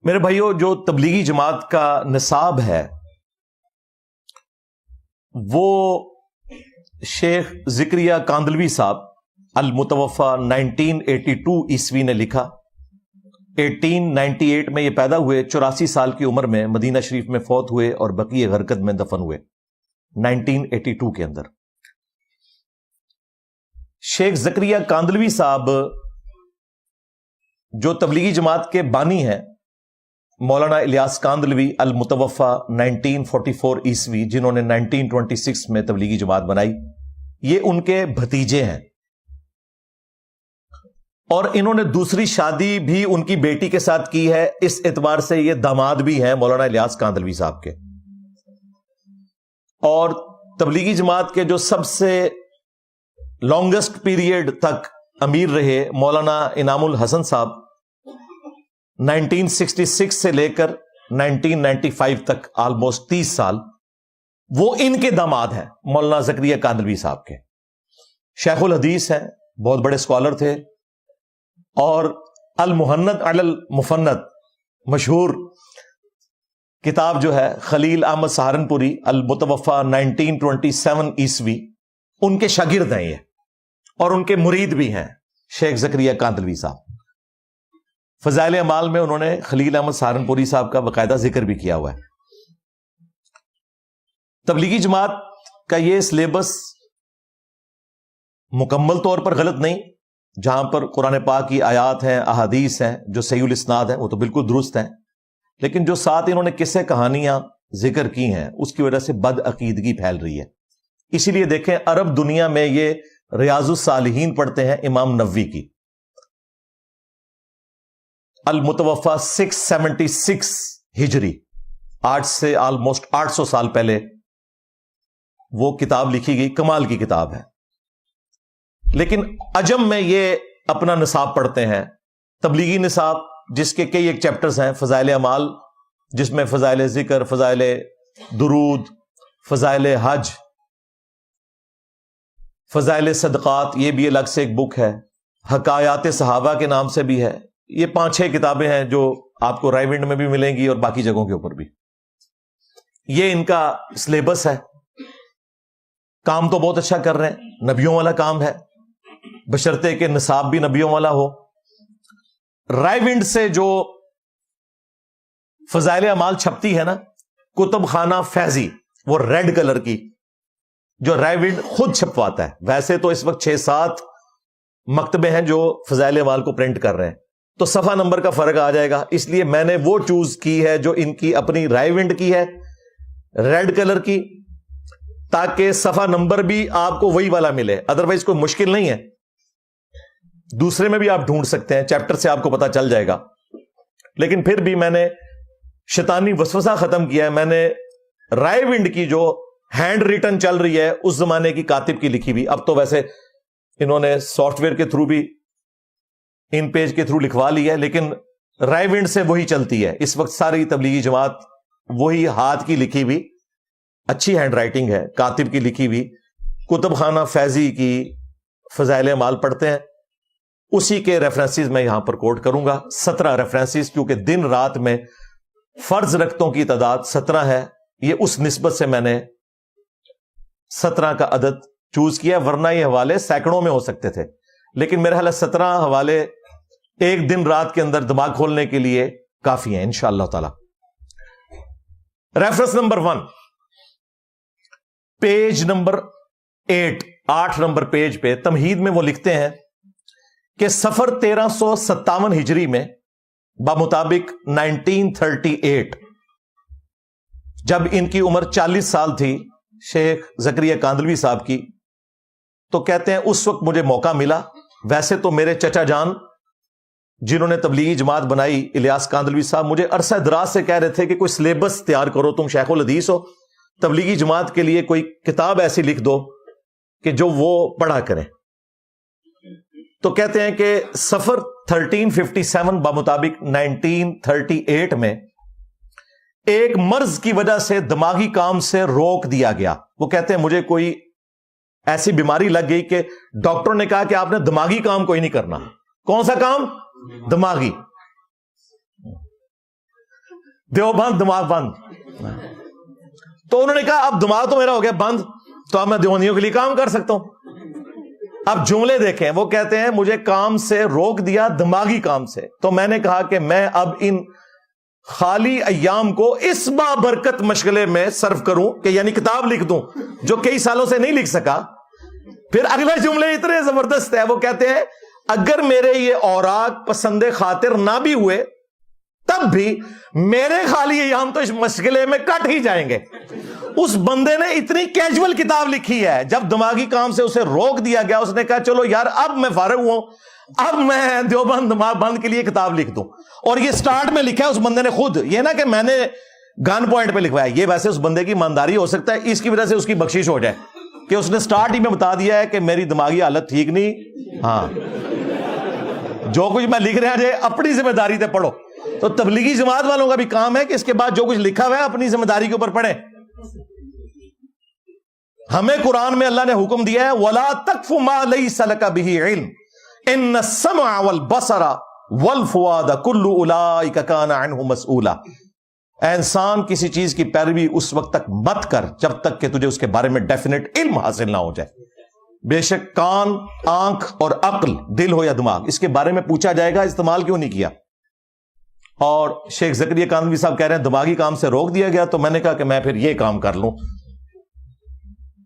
میرے بھائیوں، جو تبلیغی جماعت کا نصاب ہے وہ شیخ زکریہ کاندلوی صاحب المتوفا 1982 عیسوی نے لکھا۔ 1898 میں یہ پیدا ہوئے، 84 سال کی عمر میں مدینہ شریف میں فوت ہوئے اور بقیع غرقد میں دفن ہوئے 1982 کے اندر۔ شیخ زکریہ کاندلوی صاحب جو تبلیغی جماعت کے بانی ہیں، مولانا الیاس کاندلوی المتوفا 1944 عیسوی، جنہوں نے 1926 میں تبلیغی جماعت بنائی، یہ ان کے بھتیجے ہیں، اور انہوں نے دوسری شادی بھی ان کی بیٹی کے ساتھ کی ہے، اس اعتبار سے یہ داماد بھی ہیں مولانا الیاس کاندلوی صاحب کے۔ اور تبلیغی جماعت کے جو سب سے لانگسٹ پیریڈ تک امیر رہے مولانا انعام الحسن صاحب، 1966 سے لے کر 1995 تک آلموسٹ 30 سال، وہ ان کے داماد ہیں مولانا زکریہ کاندلوی صاحب کے۔ شیخ الحدیث ہیں، بہت بڑے اسکالر تھے، اور المحند علی المفند مشہور کتاب جو ہے خلیل احمد سہارنپوری المتوفا 1927 عیسوی، ان کے شاگرد ہیں یہ، اور ان کے مرید بھی ہیں شیخ زکریہ کاندلوی صاحب۔ فضائل اعمال میں انہوں نے خلیل احمد سہارنپوری صاحب کا باقاعدہ ذکر بھی کیا ہوا ہے۔ تبلیغی جماعت کا یہ سلیبس مکمل طور پر غلط نہیں، جہاں پر قرآن پاک کی آیات ہیں، احادیث ہیں جو صحیح الاسناد ہیں، وہ تو بالکل درست ہیں، لیکن جو ساتھ انہوں نے قصے کہانیاں ذکر کی ہیں اس کی وجہ سے بد عقیدگی پھیل رہی ہے۔ اسی لیے دیکھیں، عرب دنیا میں یہ ریاض الصالحین پڑھتے ہیں امام نووی کی، المتوفا 676 ہجری، آج سے آلموسٹ 800 سال پہلے وہ کتاب لکھی گئی، کمال کی کتاب ہے۔ لیکن عجم میں یہ اپنا نصاب پڑھتے ہیں، تبلیغی نصاب، جس کے کئی ایک چیپٹرز ہیں، فضائل اعمال جس میں فضائل ذکر، فضائل درود، فضائل حج، فضائل صدقات، یہ بھی الگ سے ایک بک ہے، حکایات صحابہ کے نام سے بھی ہے۔ یہ 5-6 کتابیں ہیں جو آپ کو رائے ونڈ میں بھی ملیں گی اور باقی جگہوں کے اوپر بھی۔ یہ ان کا سلیبس ہے۔ کام تو بہت اچھا کر رہے ہیں، نبیوں والا کام ہے، بشرطے کہ نصاب بھی نبیوں والا ہو۔ رائے ونڈ سے جو فضائل اعمال چھپتی ہے نا، کتب خانہ فیضی، وہ ریڈ کلر کی، جو رائے ونڈ خود چھپواتا ہے۔ ویسے تو اس وقت 6-7 مکتبے ہیں جو فضائل اعمال کو پرنٹ کر رہے ہیں، تو صفحہ نمبر کا فرق آ جائے گا، اس لیے میں نے وہ چوز کی ہے جو ان کی اپنی رائے ونڈ کی ہے، ریڈ کلر کی، تاکہ صفحہ نمبر بھی آپ کو وہی والا ملے۔ ادروائز کوئی مشکل نہیں ہے، دوسرے میں بھی آپ ڈھونڈ سکتے ہیں، چیپٹر سے آپ کو پتا چل جائے گا۔ لیکن پھر بھی میں نے شیطانی وسوسہ ختم کیا ہے، میں نے رائے ونڈ کی جو ہینڈ ریٹن چل رہی ہے اس زمانے کی کاتب کی لکھی ہوئی، اب تو ویسے انہوں نے سافٹ ویئر کے تھرو بھی ان پیج کے تھرو لکھوا لی ہے، لیکن رائے ونڈ سے وہی چلتی ہے اس وقت۔ ساری تبلیغی جماعت وہی ہاتھ کی لکھی ہوئی، اچھی ہینڈ رائٹنگ ہے، کاتب کی لکھی ہوئی کتب خانہ فیضی کی فضائل اعمال پڑھتے ہیں۔ اسی کے ریفرنسز میں یہاں پر کوٹ کروں گا، 17 ریفرنسز، کیونکہ دن رات میں فرض رکھتوں کی تعداد 17 ہے، یہ اس نسبت سے میں نے 17 کا عدد چوز کیا، ورنہ یہ حوالے سینکڑوں میں ہو سکتے تھے، لیکن میرے خیال 17 حوالے ایک دن رات کے اندر دماغ کھولنے کے لیے کافی ہیں انشاءاللہ تعالی۔ Reference number 1، page number 8 number page پہ تمہید میں وہ لکھتے ہیں کہ سفر 1357 ہجری میں بمطابق 1938، جب ان کی عمر 40 سال تھی شیخ زکریہ کاندلوی صاحب کی، تو کہتے ہیں اس وقت مجھے موقع ملا۔ ویسے تو میرے چچا جان جنہوں نے تبلیغی جماعت بنائی، الیاس کاندلوی صاحب، مجھے عرصہ دراز سے کہہ رہے تھے کہ کوئی سلیبس تیار کرو، تم شیخ الحدیث ہو، تبلیغی جماعت کے لیے کوئی کتاب ایسی لکھ دو کہ جو وہ پڑھا کریں۔ تو کہتے ہیں کہ سفر 1357 بمطابق 1938 میں ایک مرض کی وجہ سے دماغی کام سے روک دیا گیا۔ وہ کہتے ہیں مجھے کوئی ایسی بیماری لگ گئی کہ ڈاکٹر نے کہا کہ آپ نے دماغی کام کوئی نہیں کرنا۔ کون سا کام؟ دماغی۔ دیوبند دماغ بند. تو انہوں نے کہا اب دماغ تو میرا ہو گیا بند, تو اب میں دیوبندیوں کے لیے کام کر سکتا ہوں. اب جملے دیکھیں, وہ کہتے ہیں مجھے کام سے روک دیا, دماغی کام سے. تو میں نے کہا کہ میں اب ان خالی ایام کو اس بابرکت مشغلے میں صرف کروں کہ یعنی کتاب لکھ دوں جو کئی سالوں سے نہیں لکھ سکا. پھر اگلے جملے اتنے زبردست ہے, وہ کہتے ہیں اگر میرے یہ اوراق پسند خاطر نہ بھی ہوئے تب بھی میرے خالی ایام تو اس مشغلے میں کٹ ہی جائیں گے. اس بندے نے اتنی کیجول کتاب لکھی ہے, جب دماغی کام سے اسے روک دیا گیا اس نے کہا چلو یار اب میں فارغ ہوں, اب میں دیوبند دماغ بند کے لیے کتاب لکھ دوں. اور یہ سٹارٹ میں لکھا ہے اس بندے نے خود, یہ نا کہ میں نے گن پوائنٹ پہ لکھوایا. یہ ویسے اس بندے کی ایمانداری ہو سکتا ہے, اس کی وجہ سے اس کی بخشش ہو جائے کہ اس نے سٹارٹ ہی میں بتا دیا ہے کہ میری دماغی حالت ٹھیک نہیں. ہاں, جو کچھ میں لکھ رہا ہے اپنی ذمہ داری سے پڑھو. تو تبلیغی جماعت والوں کا بھی کام ہے کہ اس کے بعد جو کچھ لکھا ہوا ہے اپنی ذمہ داری کے اوپر پڑھیں. ہمیں قرآن میں اللہ نے حکم دیا ہے وَلَا تَقْفُ مَا لَيْسَ لَكَ بِهِ عِلْمٌ إِنَّ السَّمْعَ وَالْبَصَرَ وَالْفُؤَادَ كُلُّ أُولَٰئِكَ كَانَ عَنْهُ مَسْئُولًا. اے انسان کسی چیز کی پیروی اس وقت تک مت کر جب تک کہ تجھے اس کے بارے میں ڈیفینیٹ علم حاصل نہ ہو جائے. بے شک کان, آنکھ اور عقل, دل ہو یا دماغ, اس کے بارے میں پوچھا جائے گا استعمال کیوں نہیں کیا. اور شیخ زکریا کاندھوی صاحب کہہ رہے ہیں دماغی کام سے روک دیا گیا, تو میں نے کہا کہ میں پھر یہ کام کر لوں.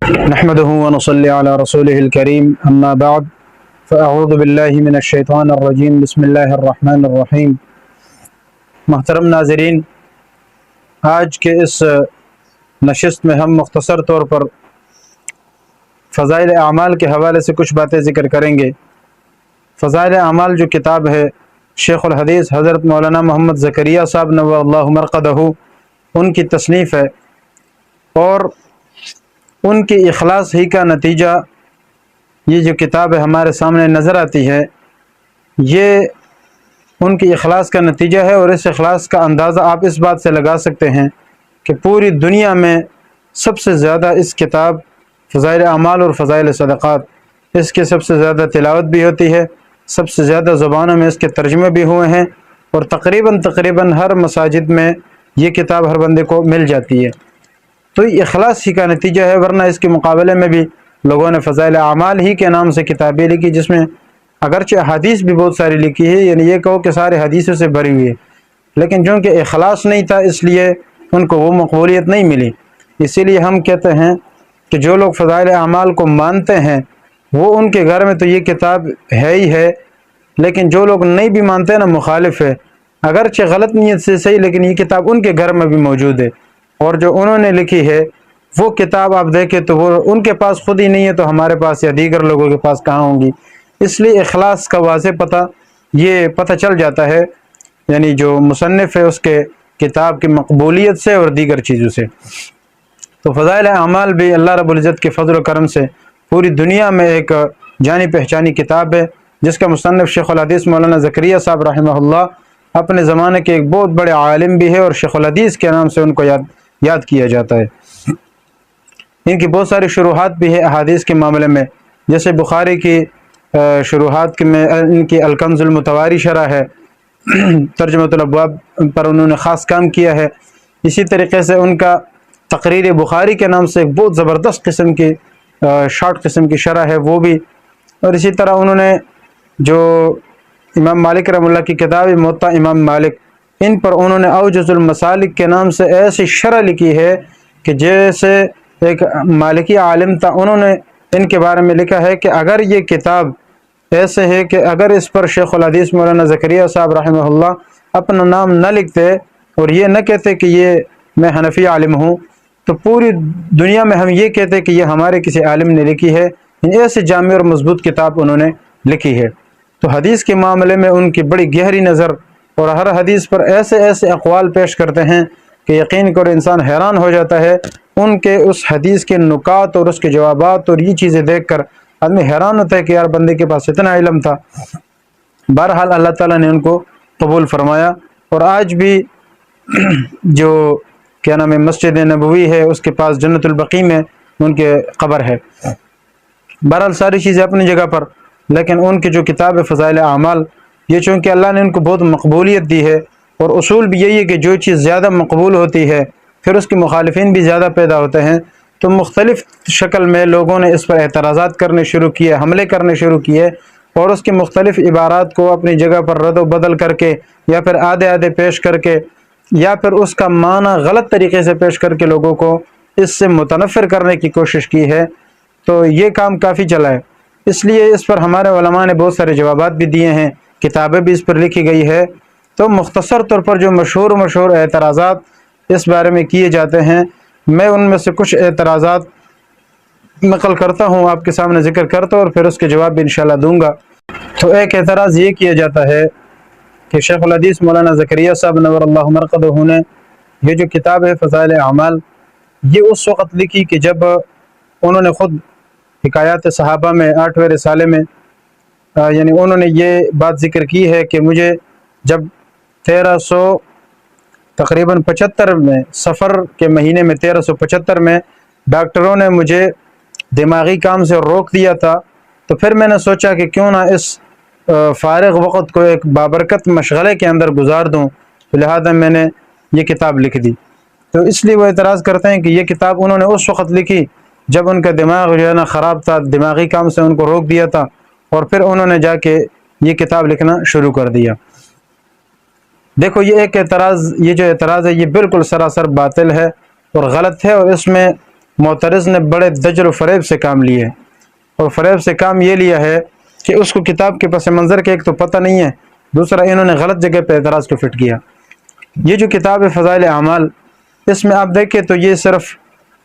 نحمده ونصلي على رسوله الكريم اما بعد فاعوذ بالله من الشیطان الرجیم بسم اللہ الرحمن الرحیم. محترم ناظرین, آج کے اس نشست میں ہم مختصر طور پر فضائل اعمال کے حوالے سے کچھ باتیں ذکر کریں گے. فضائل اعمال جو کتاب ہے شیخ الحدیث حضرت مولانا محمد زکریا صاحب نور اللہ مرقدہ ان کی تصنیف ہے, اور ان کی اخلاص ہی کا نتیجہ یہ جو کتاب ہمارے سامنے نظر آتی ہے یہ ان کی اخلاص کا نتیجہ ہے. اور اس اخلاص کا اندازہ آپ اس بات سے لگا سکتے ہیں کہ پوری دنیا میں سب سے زیادہ اس کتاب فضائل اعمال اور فضائل صدقات, اس کے سب سے زیادہ تلاوت بھی ہوتی ہے, سب سے زیادہ زبانوں میں اس کے ترجمے بھی ہوئے ہیں, اور تقریباً ہر مساجد میں یہ کتاب ہر بندے کو مل جاتی ہے. تو یہ اخلاص ہی کا نتیجہ ہے, ورنہ اس کے مقابلے میں بھی لوگوں نے فضائل اعمال ہی کے نام سے کتابیں لکھی جس میں اگرچہ حدیث بھی بہت ساری لکھی ہے, یعنی یہ کہو کہ سارے حدیثوں سے بھری ہوئی ہے, لیکن چونکہ اخلاص نہیں تھا اس لیے ان کو وہ مقبولیت نہیں ملی. اسی لیے ہم کہتے ہیں کہ جو لوگ فضائل اعمال کو مانتے ہیں وہ ان کے گھر میں تو یہ کتاب ہے ہی ہے, لیکن جو لوگ نہیں بھی مانتے نا مخالف ہے, اگرچہ غلط نیت سے صحیح, لیکن یہ کتاب ان کے گھر میں بھی موجود ہے. اور جو انہوں نے لکھی ہے وہ کتاب آپ دیکھیں تو وہ ان کے پاس خود ہی نہیں ہے, تو ہمارے پاس یا دیگر لوگوں کے پاس کہاں ہوں گی. اس لیے اخلاص کا واضح پتہ چل جاتا ہے, یعنی جو مصنف ہے اس کے کتاب کی مقبولیت سے اور دیگر چیزوں سے. تو فضائل اعمال بھی اللہ رب العزت کے فضل و کرم سے پوری دنیا میں ایک جانی پہچانی کتاب ہے, جس کا مصنف شیخ الحدیث مولانا زکریا صاحب رحمہ اللہ اپنے زمانے کے ایک بہت بڑے عالم بھی ہے, اور شیخ الحدیث کے نام سے ان کو یاد کیا جاتا ہے. ان کی بہت ساری شروحات بھی ہے احادیث کے معاملے میں, جیسے بخاری کی شروحات میں ان کی الکنز المتواری شرح ہے, ترجمۃ الابواب پر انہوں نے خاص کام کیا ہے. اسی طریقے سے ان کا تقریر بخاری کے نام سے ایک بہت زبردست قسم کی شارٹ قسم کی شرح ہے وہ بھی. اور اسی طرح انہوں نے جو امام مالک رحمہ اللہ کی کتاب موطا امام مالک, ان پر انہوں نے اوجز المسالک کے نام سے ایسی شرح لکھی ہے کہ جیسے ایک مالکی عالم تھا, انہوں نے ان کے بارے میں لکھا ہے کہ اگر یہ کتاب ایسے ہے کہ اگر اس پر شیخ الحدیث مولانا زکریا صاحب رحمہ اللہ اپنا نام نہ لکھتے اور یہ نہ کہتے کہ یہ میں حنفی عالم ہوں, تو پوری دنیا میں ہم یہ کہتے کہ یہ ہمارے کسی عالم نے لکھی ہے. ایسے جامع اور مضبوط کتاب انہوں نے لکھی ہے. تو حدیث کے معاملے میں ان کی بڑی گہری نظر, اور ہر حدیث پر ایسے اقوال پیش کرتے ہیں کہ یقین کرو انسان حیران ہو جاتا ہے ان کے اس حدیث کے نکات اور اس کے جوابات, اور یہ چیزیں دیکھ کر آدمی حیران ہوتا ہے کہ یار بندے کے پاس اتنا علم تھا. بہرحال اللہ تعالیٰ نے ان کو قبول فرمایا, اور آج بھی جو کیا نام ہے مسجد نبوی ہے اس کے پاس جنت البقیع میں ان کے قبر ہے. بہرحال ساری چیزیں اپنی جگہ پر, لیکن ان کی جو کتاب ہے فضائل اعمال, یہ چونکہ اللہ نے ان کو بہت مقبولیت دی ہے, اور اصول بھی یہی ہے کہ جو چیز زیادہ مقبول ہوتی ہے پھر اس کے مخالفین بھی زیادہ پیدا ہوتے ہیں، تو مختلف شکل میں لوگوں نے اس پر اعتراضات کرنے شروع کیے، حملے کرنے شروع کیے، اور اس کی مختلف عبارات کو اپنی جگہ پر رد و بدل کر کے یا پھر آدھے آدھے پیش کر کے یا پھر اس کا معنی غلط طریقے سے پیش کر کے لوگوں کو اس سے متنفر کرنے کی کوشش کی ہے۔ تو یہ کام کافی چلا ہے، اس لیے اس پر ہمارے علماء نے بہت سارے جوابات بھی دیے ہیں، کتابیں بھی اس پر لکھی گئی ہے۔ تو مختصر طور پر جو مشہور اعتراضات اس بارے میں کیے جاتے ہیں، میں ان میں سے کچھ اعتراضات نقل کرتا ہوں، آپ کے سامنے ذکر کرتا ہوں، اور پھر اس کے جواب بھی انشاءاللہ دوں گا۔ تو ایک اعتراض یہ کیا جاتا ہے کہ شیخ الحدیث مولانا زکریا صاحب نور اللہ مرقدہ نے یہ جو کتاب ہے فضائل اعمال، یہ اس وقت لکھی کہ جب انہوں نے خود حکایات صحابہ میں 8ویں رسالے میں یعنی انہوں نے یہ بات ذکر کی ہے کہ مجھے جب 1375 میں صفر کے مہینے میں 1375 میں ڈاکٹروں نے مجھے دماغی کام سے روک دیا تھا، تو پھر میں نے سوچا کہ کیوں نہ اس فارغ وقت کو ایک بابرکت مشغلے کے اندر گزار دوں، لہذا میں نے یہ کتاب لکھ دی۔ تو اس لیے وہ اعتراض کرتے ہیں کہ یہ کتاب انہوں نے اس وقت لکھی جب ان کا دماغ جو ہے نا خراب تھا، دماغی کام سے ان کو روک دیا تھا، اور پھر انہوں نے جا کے یہ کتاب لکھنا شروع کر دیا۔ دیکھو یہ ایک اعتراض، یہ جو اعتراض ہے یہ بالکل سراسر باطل ہے اور غلط ہے، اور اس میں معترض نے بڑے دجل و فریب سے کام لیے، اور فریب سے کام یہ لیا ہے کہ اس کو کتاب کے پس منظر کے ایک تو پتہ نہیں ہے، دوسرا انہوں نے غلط جگہ پہ اعتراض کو فٹ کیا۔ یہ جو کتاب ہے فضائل اعمال، اس میں آپ دیکھیں تو یہ صرف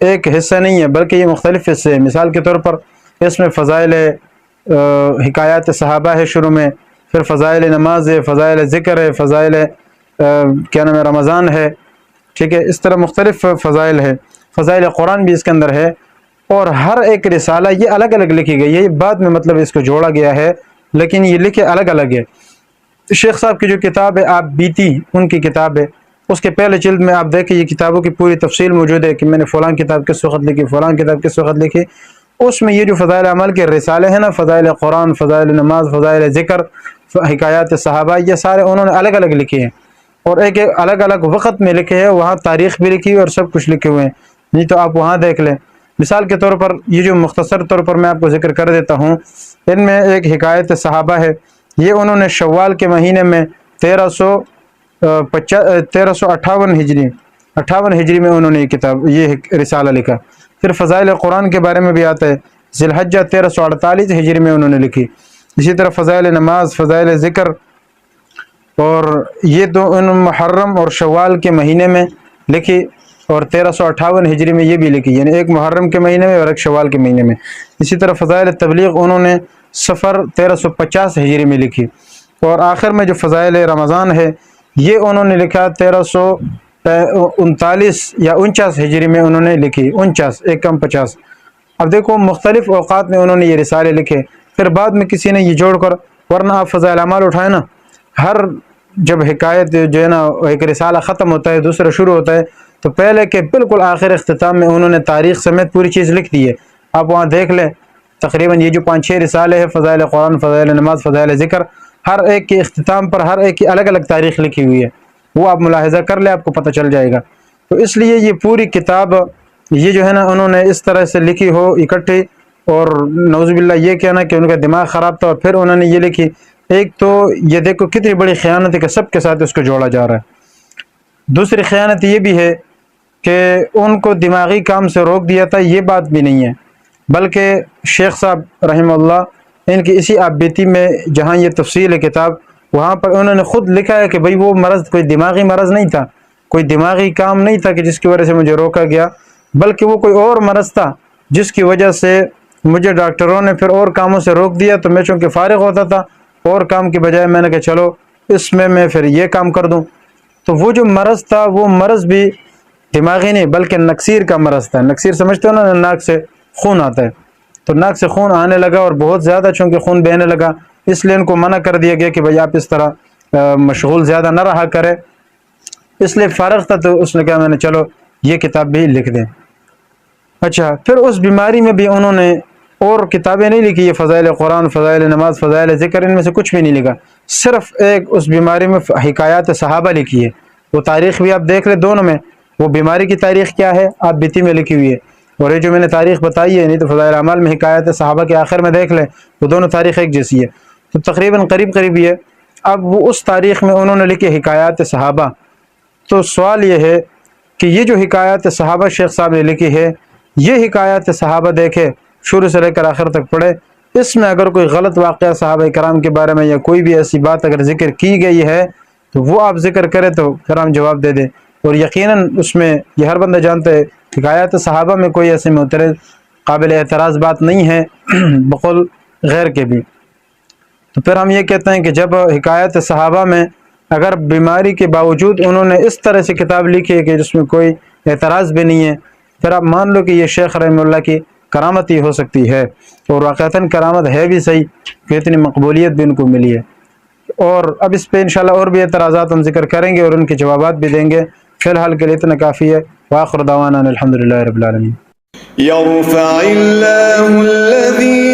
ایک حصہ نہیں ہے بلکہ یہ مختلف حصے ہیں۔ مثال کے طور پر اس میں فضائل حکایات صحابہ ہے شروع میں، پھر فضائل نماز ہے، فضائل ذکر ہے، فضائل کیا نام ہے رمضان ہے، ٹھیک ہے، اس طرح مختلف فضائل ہے، فضائل قرآن بھی اس کے اندر ہے، اور ہر ایک رسالہ یہ الگ الگ لکھی گئی ہے، یہ بعد میں مطلب اس کو جوڑا گیا ہے، لیکن یہ لکھے الگ الگ ہے۔ شیخ صاحب کی جو کتاب ہے آپ بیتی، ان کی کتاب ہے، اس کے پہلے جلد میں آپ دیکھیں یہ کتابوں کی پوری تفصیل موجود ہے کہ میں نے فلاں کتاب کس وقت لکھی، فلاں کتاب کس وقت لکھی۔ اس میں یہ جو فضائل عمل کے رسالے ہیں نا، فضائل قرآن، فضائل نماز، فضائل ذکر، حکایات صحابہ، یہ سارے انہوں نے الگ الگ لکھے ہیں، اور ایک ایک الگ الگ وقت میں لکھے ہیں، وہاں تاریخ بھی لکھی ہوئی اور سب کچھ لکھے ہوئے ہیں، نہیں تو آپ وہاں دیکھ لیں۔ مثال کے طور پر یہ جو مختصر طور پر میں آپ کو ذکر کر دیتا ہوں، ان میں ایک حکایت صحابہ ہے، یہ انہوں نے شوال کے مہینے میں 1358 ہجری میں انہوں نے یہ کتاب، یہ رسالہ لکھا۔ پھر فضائل قرآن کے بارے میں بھی آتا ہے، ذی الحجہ 1348 ہجری میں انہوں نے لکھی۔ اسی طرح فضائل نماز، فضائل ذکر، اور یہ دو ان محرم اور شوال کے مہینے میں لکھی، اور 1358 ہجری میں یہ بھی لکھی، یعنی ایک محرم کے مہینے میں اور ایک شوال کے مہینے میں۔ اسی طرح فضائل تبلیغ انہوں نے صفر 1350 ہجری میں لکھی، اور آخر میں جو فضائل رمضان ہے یہ انہوں نے لکھا 1339 یا 49 ہجری میں انہوں نے لکھی، 49 ایک کم 50۔ اب دیکھو مختلف اوقات میں انہوں نے یہ رسالے لکھے، پھر بعد میں کسی نے یہ جوڑ کر، ورنہ آپ فضائل اعمال اٹھائیں نا، ہر جب حکایت جو ہے نا ایک رسالہ ختم ہوتا ہے دوسرا شروع ہوتا ہے، تو پہلے کے بالکل آخر اختتام میں انہوں نے تاریخ سمیت پوری چیز لکھ دی ہے، آپ وہاں دیکھ لیں۔ تقریباً یہ جو 5-6 رسالے ہیں، فضائل قرآن، فضائل نماز، فضائل ذکر، ہر ایک کے اختتام پر ہر ایک کی الگ الگ تاریخ لکھی ہوئی ہے، وہ آپ ملاحظہ کر لیں، آپ کو پتہ چل جائے گا۔ تو اس لیے یہ پوری کتاب یہ جو ہے نا انہوں نے اس طرح سے لکھی ہو اکٹھی، اور نعوذ باللہ یہ کہنا کہ ان کا دماغ خراب تھا اور پھر انہوں نے یہ لکھی، ایک تو یہ دیکھو کتنی بڑی خیانت ہے کہ سب کے ساتھ اس کو جوڑا جا رہا ہے۔ دوسری خیانت یہ بھی ہے کہ ان کو دماغی کام سے روک دیا تھا، یہ بات بھی نہیں ہے، بلکہ شیخ صاحب رحمہ اللہ ان کی اسی آپ بیتی میں جہاں یہ تفصیل ہے کتاب، وہاں پر انہوں نے خود لکھا ہے کہ بھئی وہ مرض کوئی دماغی مرض نہیں تھا، کوئی دماغی کام نہیں تھا کہ جس کی وجہ سے مجھے روکا گیا، بلکہ وہ کوئی اور مرض تھا جس کی وجہ سے مجھے ڈاکٹروں نے پھر اور کاموں سے روک دیا، تو میں چونکہ فارغ ہوتا تھا اور کام کی بجائے میں نے کہا چلو اس میں پھر یہ کام کر دوں۔ تو وہ جو مرض تھا وہ مرض بھی دماغی نہیں بلکہ نکسیر کا مرض تھا۔ نکسیر سمجھتے ہو نا، ناک سے خون آتا ہے، تو ناک سے خون آنے لگا اور بہت زیادہ چونکہ خون بہنے لگا، اس لیے ان کو منع کر دیا گیا کہ بھائی آپ اس طرح مشغول زیادہ نہ رہا کرے، اس لیے فارغ تھا، تو اس نے کہا میں نے چلو یہ کتاب بھی لکھ دیں۔ اچھا، پھر اس بیماری میں بھی انہوں نے اور کتابیں نہیں لکھی، یہ فضائل قرآن، فضائل نماز، فضائل ذکر، ان میں سے کچھ بھی نہیں لکھا، صرف ایک اس بیماری میں حکایات صحابہ لکھی ہے، وہ تاریخ بھی آپ دیکھ لیں دونوں میں، وہ بیماری کی تاریخ کیا ہے آپ بیتی میں لکھی ہوئی ہے، اور یہ جو میں نے تاریخ بتائی ہے نہیں تو فضائل اعمال میں حکایات صحابہ کے آخر میں دیکھ لیں، وہ دونوں تاریخ ایک جیسی ہے، تو تقریباً قریب ہی ہے۔ اب وہ اس تاریخ میں انہوں نے لکھی حکایات صحابہ، تو سوال یہ ہے کہ یہ جو حکایات صحابہ شیخ صاحب نے لکھی ہے، یہ حکایات صحابہ دیکھے شروع سے لے کر آخر تک پڑھے، اس میں اگر کوئی غلط واقعہ صحابہ کرام کے بارے میں یا کوئی بھی ایسی بات اگر ذکر کی گئی ہے تو وہ آپ ذکر کریں تو پھر ہم جواب دے دیں، اور یقیناً اس میں یہ ہر بندہ جانتا ہے حکایات صحابہ میں کوئی ایسے معترض قابل اعتراض بات نہیں ہے بقول غیر کے بھی۔ تو پھر ہم یہ کہتے ہیں کہ جب حکایات صحابہ میں اگر بیماری کے باوجود انہوں نے اس طرح سے کتاب لکھی ہے کہ جس میں کوئی اعتراض بھی نہیں ہے، پھر آپ مان لو کہ یہ شیخ رحمہ اللہ کی کرامت ہی ہو سکتی ہے، اور واقعتاً کرامت ہے بھی صحیح کہ اتنی مقبولیت بھی ان کو ملی ہے۔ اور اب اس پہ انشاءاللہ اور بھی اعتراضات ہم ذکر کریں گے اور ان کے جوابات بھی دیں گے، فی الحال کے لیے اتنا کافی ہے۔ وآخر دعوانا الحمدللہ رب العالمین۔ يرفع الله الذين